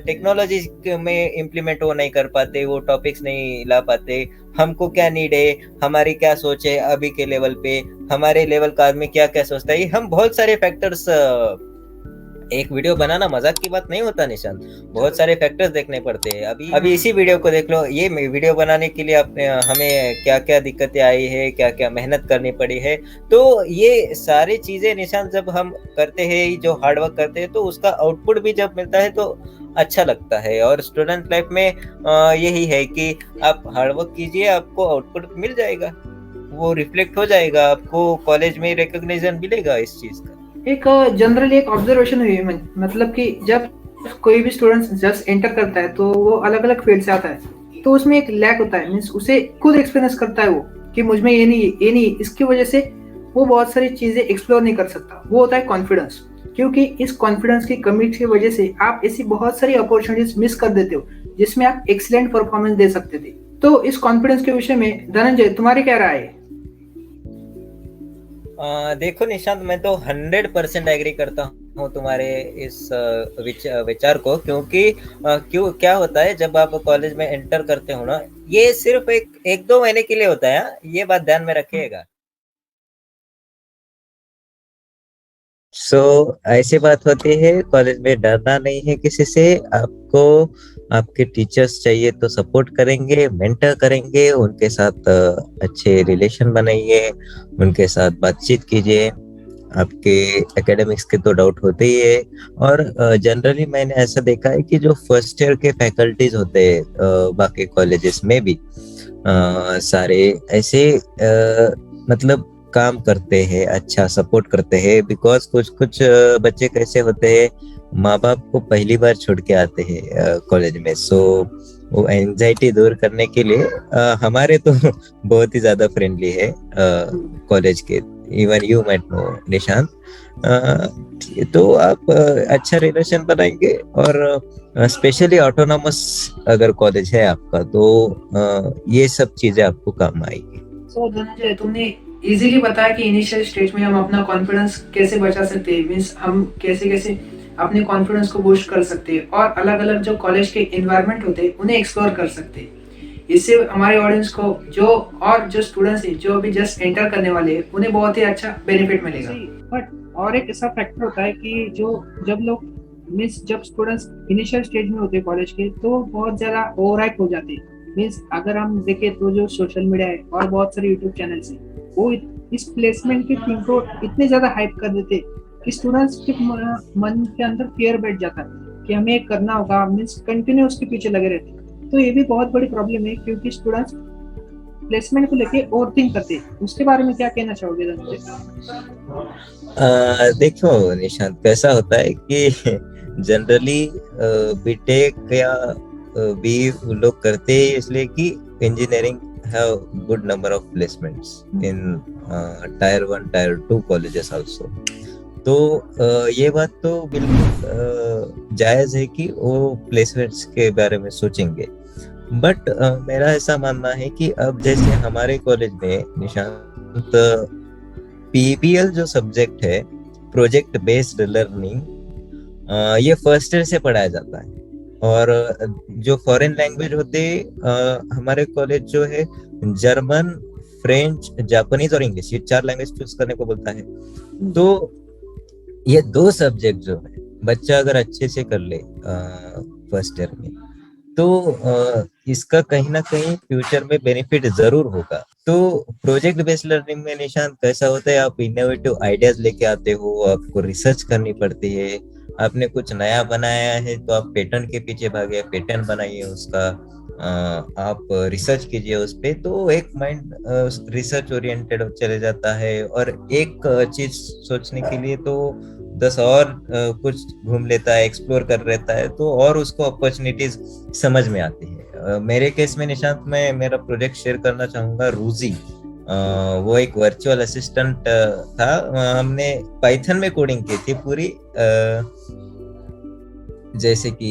टेक्नोलॉजी में इम्प्लीमेंट वो नहीं कर पाते, वो टॉपिक्स नहीं ला पाते। हमको क्या नीड है, हमारी क्या सोच है अभी के लेवल पे, हमारे लेवल का आदमी क्या क्या सोचता है, हम बहुत सारे फैक्टर्स, एक वीडियो बनाना मजाक की बात नहीं होता निशांत, बहुत सारे फैक्टर्स देखने पड़ते हैं। अभी इसी वीडियो को देख लो, ये वीडियो बनाने के लिए अपने हमें क्या क्या दिक्कतें आई है, क्या क्या मेहनत करनी पड़ी है। तो ये सारी चीजें निशांत जब हम करते हैं, जो हार्डवर्क करते हैं, तो उसका आउटपुट भी जब मिलता है तो अच्छा लगता है। और स्टूडेंट लाइफ में यही है कि आप हार्डवर्क कीजिए, आपको आउटपुट मिल जाएगा, वो रिफ्लेक्ट हो जाएगा, आपको कॉलेज में रिकॉग्निशन मिलेगा इस चीज का। एक जनरली एक ऑब्जर्वेशन हुई, मतलब कि जब कोई भी स्टूडेंट जस्ट एंटर करता है तो वो अलग अलग फील्ड से आता है, तो उसमें एक लैक होता है, मीन्स उसे खुद एक्सपीरियंस करता है वो कि मुझ में ये नहीं, इसकी वजह से वो बहुत सारी चीजें एक्सप्लोर नहीं कर सकता। वो होता है कॉन्फिडेंस, क्योंकि इस कॉन्फिडेंस की कमी की वजह से आप ऐसी बहुत सारी अपॉर्चुनिटीज मिस कर देते हो जिसमें आप एक्सीलेंट परफॉर्मेंस दे सकते थे। तो इस कॉन्फिडेंस के विषय में धनंजय, तुम्हारी क्या राय है? देखो निशांत, मैं तो 100% एग्री करता हूँ तुम्हारे इस विचार को, क्योंकि क्या होता है, जब आप कॉलेज में एंटर करते हो ना, ये सिर्फ एक दो महीने के लिए होता है, ये बात ध्यान में रखिएगा। ऐसी बात होती है, कॉलेज में डरना नहीं है किसी से। आपको आपके टीचर्स चाहिए तो सपोर्ट करेंगे, मेंटर करेंगे, उनके साथ अच्छे रिलेशन बनाइए, उनके साथ बातचीत कीजिए। आपके एकेडमिक्स के तो डाउट होते ही है। और जनरली मैंने ऐसा देखा है कि जो फर्स्ट ईयर के फैकल्टीज होते हैं बाकी कॉलेजेस में भी सारे ऐसे मतलब काम करते हैं, अच्छा सपोर्ट करते हैं। बिकॉज कुछ बच्चे कैसे होते हैं माँ बाप को पहली बार छोड़ के आते हैं कॉलेज में। सो वो एंजाइटी दूर करने के लिए हमारे तो बहुत ही ज्यादा फ्रेंडली है कॉलेज के। Even you might no Nishant. तो आप अच्छा रिलेशन बनाएंगे, और स्पेशली ऑटोनॉमस अगर कॉलेज है आपका तो ये सब चीजें आपको काम आएगी। सो धनंजय, तुमने इजीली बताया कि इनिशियल स्टेज में हम अपना कॉन्फिडेंस कैसे बचा सकते हैं, मीन्स हम कैसे कैसे अपने कॉन्फिडेंस को बूस्ट कर सकते हैं और अलग अलग जो कॉलेज के इन्वायरमेंट होते हैं उन्हें एक्सप्लोर कर सकते हैं। इससे हमारे ऑडियंस को जो स्टूडेंट्स हैं जो अभी जस्ट एंटर करने वाले हैं उन्हें बहुत ही अच्छा बेनिफिट मिलेगा। बट और एक ऐसा फैक्टर होता है कि जो जब लोग मीन्स जब स्टूडेंट्स इनिशियल स्टेज में होते हैं कॉलेज के तो बहुत ज़्यादा ओवर हाइप हो जाते हैं। मीन्स अगर हम देखें तो जो सोशल मीडिया है और बहुत सारे यूट्यूब चैनल्स हैं वो इस प्लेसमेंट के थीम को इतने ज़्यादा हाइप कर देते कि स्टूडेंट्स के मन के अंदर फियर बैठ जाता है कि हमें करना होगा, मीन्स कंटिन्यू उसके पीछे लगे रहते हैं। तो ये भी बहुत बड़ी प्रॉब्लम है क्योंकि स्टूडेंट्स प्लेसमेंट को लेके ओवर थिंक करते हैं। उसके बारे में क्या कहना चाहोगे देखो निशांत, कैसा होता है कि जनरली बीटेक या बी लोग करते हैं इसलिए कि engineering have good number of placements in tyre 1 tyre 2 colleges also. तो ये बात तो बिल्कुल जायज है कि वो प्लेसमेंट्स के बारे में सोचेंगे। बट मेरा ऐसा मानना है कि अब जैसे हमारे कॉलेज में निशांत, पीबीएल जो सब्जेक्ट है, प्रोजेक्ट बेस्ड लर्निंग, ये फर्स्ट ईयर से पढ़ाया जाता है। और जो फॉरेन लैंग्वेज होते हमारे कॉलेज जो है जर्मन, फ्रेंच, जापानीज और इंग्लिश, ये 4 लैंग्वेज चूज करने को बोलता है। तो ये 2 सब्जेक्ट जो है बच्चा अगर अच्छे से कर ले फर्स्ट ईयर में तो इसका कहीं ना कहीं फ्यूचर में बेनिफिट जरूर होगा। तो प्रोजेक्ट बेस्ड लर्निंग में निशांत कैसा होता है, आप इनोवेटिव आइडियाज लेके आते हो, आपको रिसर्च करनी पड़ती है। आपने कुछ नया बनाया है तो आप पेटेंट के पीछे भागे, पेटेंट बनाइए उसका, आप रिसर्च कीजिए उस पे। तो एक माइंड रिसर्च ओरिएंटेड चले जाता है, और एक चीज सोचने के लिए तो 10 और कुछ घूम लेता है, एक्सप्लोर कर रहता है, तो और उसको अपॉर्चुनिटीज समझ में आती है। मेरे केस में निशांत, मैं मेरा प्रोजेक्ट शेयर करना चाहूंगा, रूजी। वो एक वर्चुअल असिस्टेंट था। हमने पाइथन में कोडिंग की थी पूरी। जैसे कि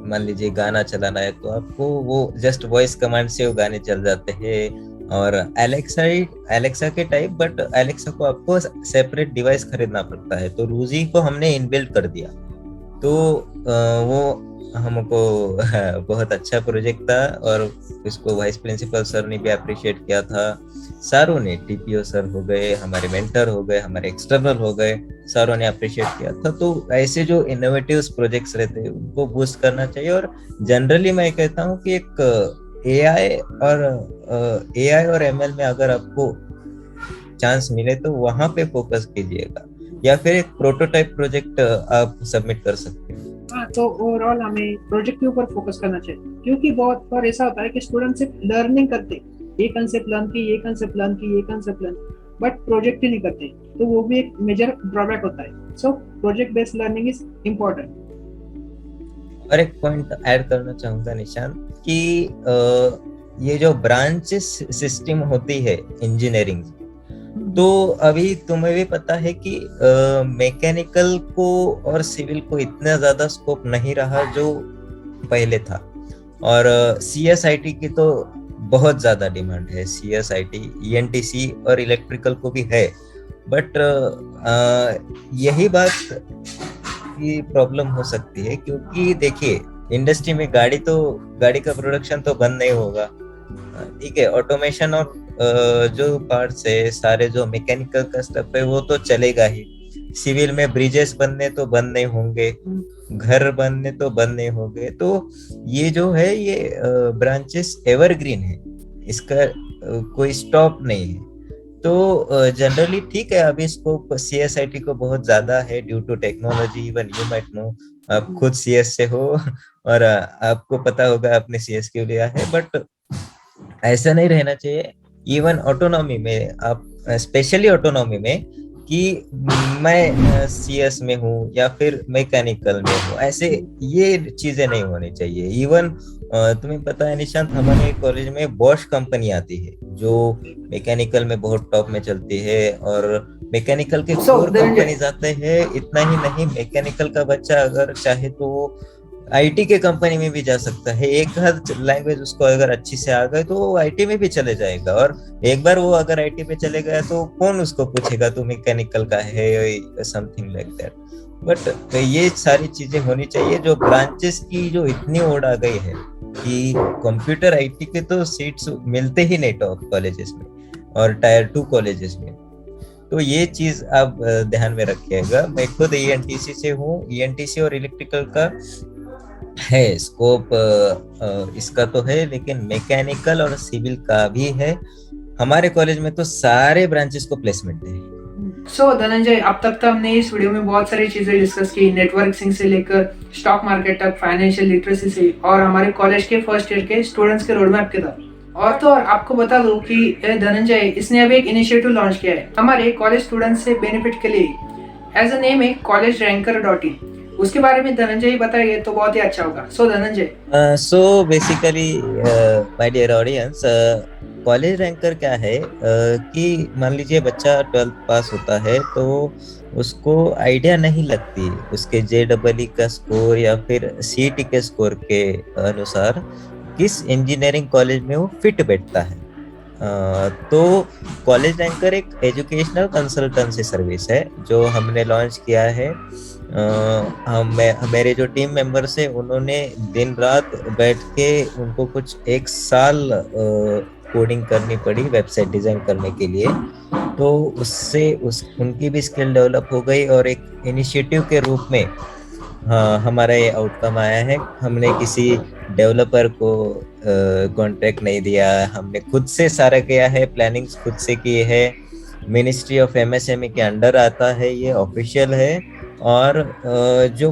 मान लीजिए गाना चलाना है तो आपको वो जस्ट वॉइस कमांड से वो गाने चल जाते हैं। और एलेक्सा के टाइप, बट एलेक्सा को आपको सेपरेट डिवाइस खरीदना पड़ता है, तो रूजी को हमने इनबिल्ट कर दिया। तो वो हमको बहुत अच्छा प्रोजेक्ट था, और इसको वाइस प्रिंसिपल सर ने भी अप्रिशिएट किया था। सारों ने, टीपीओ सर हो गए, हमारे मेंटर हो गए, हमारे एक्सटर्नल हो गए, सारों ने अप्रिशिएट किया था। तो ऐसे जो इनोवेटिव प्रोजेक्ट्स रहते हैं उनको बूस्ट करना चाहिए। और जनरली मैं कहता हूँ कि एक एआई और एमएल में अगर आपको चांस मिले तो वहां पे फोकस कीजिएगा, या फिर एक प्रोटोटाइप प्रोजेक्ट आप सबमिट कर सकते हैं। हाँ, तो ओवरऑल हमें प्रोजेक्ट के ऊपर फोकस करना चाहिए क्योंकि बहुत बार ऐसा होता है कि स्टूडेंट सिर्फ लर्निंग करते, ये कंसेप्ट लर्न की, ये कंसेप्ट लर्न की, ये कंसेप्ट लर्न, बट प्रोजेक्ट ही नहीं करते, तो वो भी एक मेजर ड्रॉबैक होता है। So project based learning is important. और एक पॉइंट ऐड करना चाहूंगा निशान, कि ये जो ब्रांचेस सिस्टम होती है इंजीनियरिंग, तो अभी तुम्हें भी पता है कि मैकेनिकल को और सिविल को इतना ज्यादा स्कोप नहीं रहा जो पहले था। और सीएसआईटी की तो बहुत ज्यादा डिमांड है, सीएसआईटी, ईएनटीसी और इलेक्ट्रिकल को भी है। बट यही बात की प्रॉब्लम हो सकती है, क्योंकि देखिए इंडस्ट्री में गाड़ी का प्रोडक्शन तो बंद नहीं होगा, ठीक है। ऑटोमेशन और जो पार्ट्स है सारे, जो मैकेनिकल का स्टफ है वो तो चलेगा ही। सिविल में ब्रिजेस बनने तो बंद नहीं होंगे, घर बनने तो बंद नहीं होंगे। तो ये जो है ये ब्रांचेस एवरग्रीन है, इसका कोई स्टॉप नहीं है। तो जनरली ठीक है, अभी स्कोप सीएसआईटी को बहुत ज्यादा है due to technology. Even you might know, आप खुद सीएस से हो, और आपको पता होगा आपने सीएस क्यों लिया है। बट ऐसा नहीं रहना चाहिए। इवन ऑटोनॉमी में आप, स्पेशली ऑटोनॉमी में कि मैं सीएस में हूँ या फिर मैकेनिकल में हूँ, ऐसे ये चीजें नहीं होनी चाहिए। इवन तुम्हें पता है निशांत, हमारे कॉलेज में बॉश कंपनी आती है जो मैकेनिकल में बहुत टॉप में चलती है, और मैकेनिकल के सो कोर धनंजय, कंपनीज आते हैं। इतना ही नहीं, मैकेनिकल का बच्चा अगर चाहे तो वो आईटी के कंपनी में भी जा सकता है। एक आध लैंग्वेज उसको अगर अच्छी से आ गई तो वो आईटी में भी चले जाएगा, और एक बार वो अगर आईटी में चले गया तो कौन उसको पूछेगा तू मैकेनिकल का है, समथिंग लाइक दैट। बट ये सारी चीजें होनी चाहिए। जो ब्रांचेस की जो इतनी ओढ़ आ गई है कि कंप्यूटर आईटी के तो सीट्स मिलते ही नहीं टॉप कॉलेजेस में और टायर 2 कॉलेजेस में। तो ये चीज आप ध्यान में रखिएगा। मैं खुद ईएनटीसी से हूँ, ईएनटीसी और इलेक्ट्रिकल का है स्कोप इसका तो है, लेकिन मैकेनिकल और सिविल का भी है। हमारे कॉलेज में तो सारे ब्रांचेस को प्लेसमेंट है। सो धनंजय, अब तक तो हमने इस वीडियो में बहुत सारी चीजें डिस्कस की, नेटवर्किंग से लेकर स्टॉक मार्केट तक, फाइनेंशियल लिटरेसी से, और हमारे कॉलेज के फर्स्ट ईयर के स्टूडेंट्स के रोड मैप के तक। और तो और आपको बता दूं कि धनंजय इसने अभी एक इनिशिएटिव लॉन्च किया है हमारे कॉलेज स्टूडेंट्स से बेनिफिट के लिए। एज अ नेम है collegeranker.in। उसके बारे में धनंजय बताइए तो बहुत ही अच्छा होगा। So Dhananjay, so basically my dear audience, college ranker क्या है कि मान लीजिए बच्चा 12th पास होता है तो उसको आइडिया नहीं लगती उसके जेडबलई का स्कोर या फिर सीईटी के स्कोर के अनुसार किस इंजीनियरिंग कॉलेज में वो फिट बैठता है। तो कॉलेज रैंकर एक एजुकेशनल कंसल्टेंसी सर्विस है जो हमने लॉन्च किया है। मेरे जो टीम मेंबर्स है उन्होंने दिन रात बैठ के उनको कुछ 1 साल कोडिंग करनी पड़ी वेबसाइट डिजाइन करने के लिए। तो उससे उनकी भी स्किल डेवलप हो गई, और एक इनिशिएटिव के रूप में हाँ हमारा ये आउटकम आया है। हमने किसी डेवलपर को कॉन्ट्रैक्ट नहीं दिया, हमने खुद से सारा किया है, प्लानिंग्स खुद से की है। मिनिस्ट्री ऑफ एमएसएमई के अंडर आता है, ये ऑफिशियल है। और जो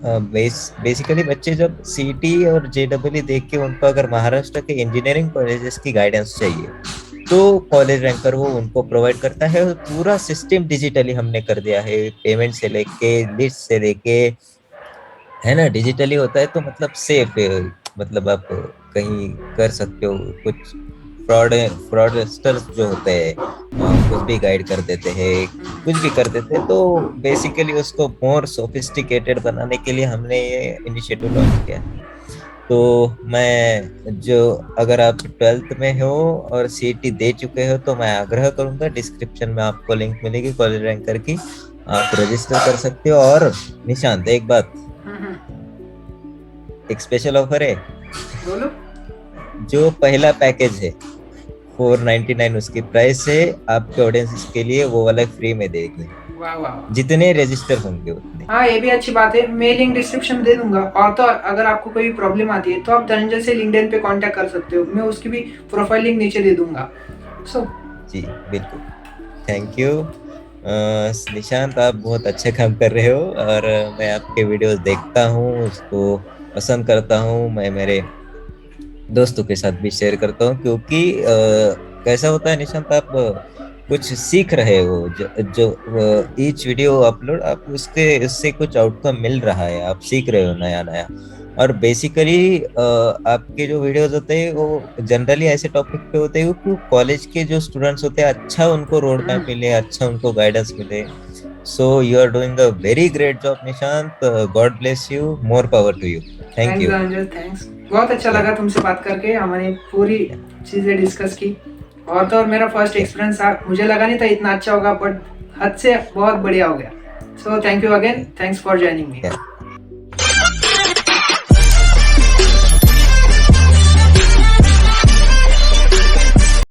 बेसिकली बच्चे जब सीटी और जेडब्ल्यू देख के उनको अगर महाराष्ट्र के इंजीनियरिंग कॉलेजेस की गाइडेंस चाहिए तो कॉलेज रैंकर वो उनको प्रोवाइड करता है। और पूरा सिस्टम डिजिटली हमने कर दिया है, पेमेंट से लेके लिस्ट से लेके, है ना, डिजिटली होता है तो मतलब सेफ है। मतलब आप कहीं कर सकते हो। कुछ फ्रॉडस्टर्स जो होते हैं कुछ भी गाइड कर देते हैं, कुछ भी कर देते हैं। तो बेसिकली उसको मोर सोफिस्टिकेटेड बनाने के लिए हमने ये इनिशिएटिव लॉन्च किया है। तो मैं जो अगर आप 12th में हो और सीईटी दे चुके हो तो मैं आग्रह करूंगा, डिस्क्रिप्शन में आपको लिंक मिलेगी कॉलेज रैंकर की, आप रजिस्टर कर सकते हो। और निशांत एक बात, एक स्पेशल ऑफर है। बोलो। जो पहला पैकेज है 499 उसकी प्राइस है, आपके ऑडियंस के लिए वो वाला फ्री में देगी। वाह वाह, जितने रजिस्टर होंगे उतने। हाँ ये भी अच्छी बात है। मैं लिंक डिस्क्रिप्शन में दे दूंगा। और तो और अगर आपको कोई प्रॉब्लम आती है तो आप धनंजय से लिंक्डइन पे कांटेक्ट कर सकते हो, मैं उसकी भी प्रोफाइल लिंक नीचे दे दूंगा। सो जी बिल्कुल, थैंक यू निशांत, आप बहुत अच्छे काम कर रहे हो और मैं आपके वीडियोस देखता हूँ, उसको पसंद करता हूँ। मैं मेरे दोस्तों के साथ भी शेयर करता हूँ, क्योंकि कैसा होता है निशांत, आप कुछ सीख रहे हो। जो ईच वीडियो अपलोड आप उससे कुछ आउटकम मिल रहा है, आप सीख रहे हो नया नया। और बेसिकली आपके जो वीडियोस होते हैं वो जनरली ऐसे टॉपिक पे होते हैं कि कॉलेज के जो स्टूडेंट्स होते हैं अच्छा उनको रोड मैप मिले, अच्छा उनको गाइडेंस मिले। So you are doing a very great job Nishant, God bless you, more power to you. Thank thanks you. Dhananjay, thanks. बहुत अच्छा लगा तुमसे बात करके, हमने पूरी चीजें डिस्कस की। और तो और मेरा फर्स्ट एक्सपीरियंस था, मुझे लगा नहीं था इतना अच्छा होगा, बट हद से बहुत बढ़िया हो गया। So thank you again, thanks for joining me.